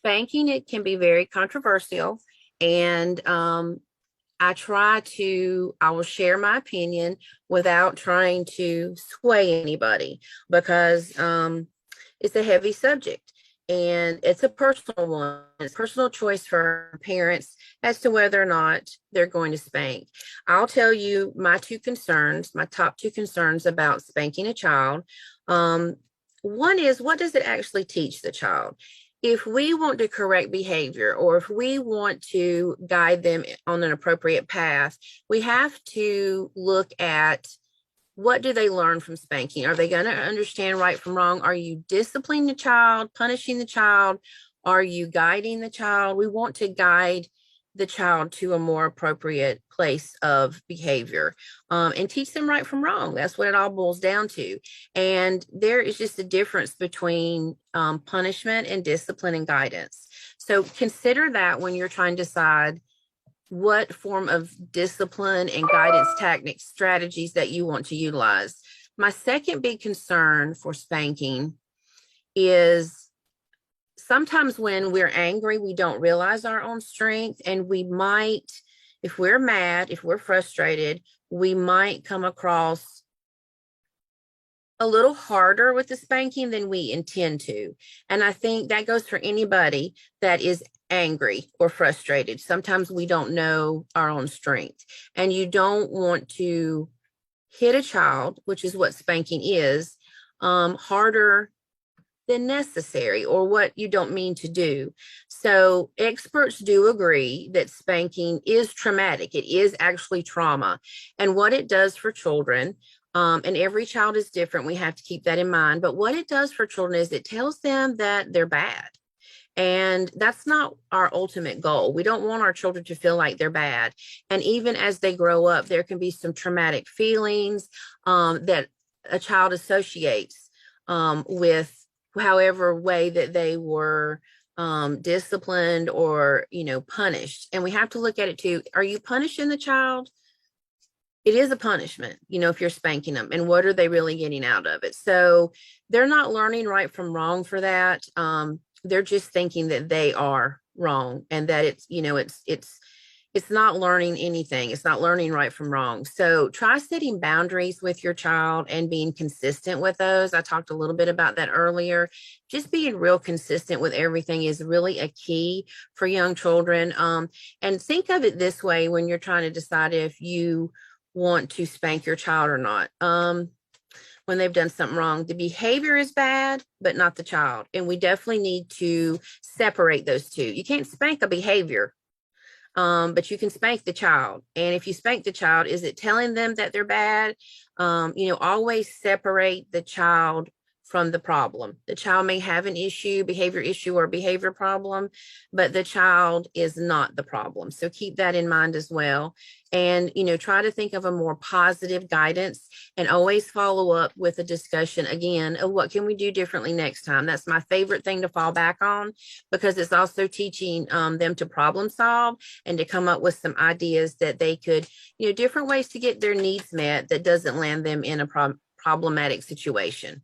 Spanking, it can be very controversial, and I will share my opinion without trying to sway anybody because it's a heavy subject and it's a personal one. It's a personal choice for parents as to whether or not they're going to spank. I'll tell you my top two concerns about spanking a child. Um, One is, what does it actually teach the child? If we want to correct behavior or if we want to guide them on an appropriate path, we have to look at what do they learn from spanking? Are they going to understand right from wrong? Are you disciplining the child, punishing the child? Are you guiding the child? We want to guide the child to a more appropriate place of behavior and teach them right from wrong. That's what it all boils down to. And there is just a difference between punishment and discipline and guidance. So consider that when you're trying to decide what form of discipline and guidance tactics, strategies that you want to utilize. My second big concern for spanking is sometimes when we're angry, we don't realize our own strength, and we might, if we're mad, if we're frustrated, we might come across a little harder with the spanking than we intend to. And I think that goes for anybody that is angry or frustrated. Sometimes we don't know our own strength, and you don't want to hit a child, which is what spanking is, harder than necessary or what you don't mean to do. So experts do agree that spanking is traumatic. It is actually trauma. And what it does for children, and every child is different. We have to keep that in mind. But what it does for children is it tells them that they're bad. And that's not our ultimate goal. We don't want our children to feel like they're bad. And even as they grow up, there can be some traumatic feelings that a child associates with however way that they were disciplined or, punished. And we have to look at it too. Are you punishing the child? It is a punishment, if you're spanking them, and what are they really getting out of it? So they're not learning right from wrong for that. They're just thinking that they are wrong and that it's not learning anything. It's not learning right from wrong. So try setting boundaries with your child and being consistent with those. I talked a little bit about that earlier. Just being real consistent with everything is really a key for young children. And think of it this way when you're trying to decide if you want to spank your child or not. When they've done something wrong, the behavior is bad, but not the child. And we definitely need to separate those two. You can't spank a behavior, but you can spank the child. And if you spank the child, is it telling them that they're bad? Always separate the child from the problem. The child may have an behavior issue or behavior problem, but the child is not the problem. So keep that in mind as well. And, try to think of a more positive guidance and always follow up with a discussion again of what can we do differently next time. That's my favorite thing to fall back on because it's also teaching them to problem solve and to come up with some ideas that they could, different ways to get their needs met that doesn't land them in a problematic situation.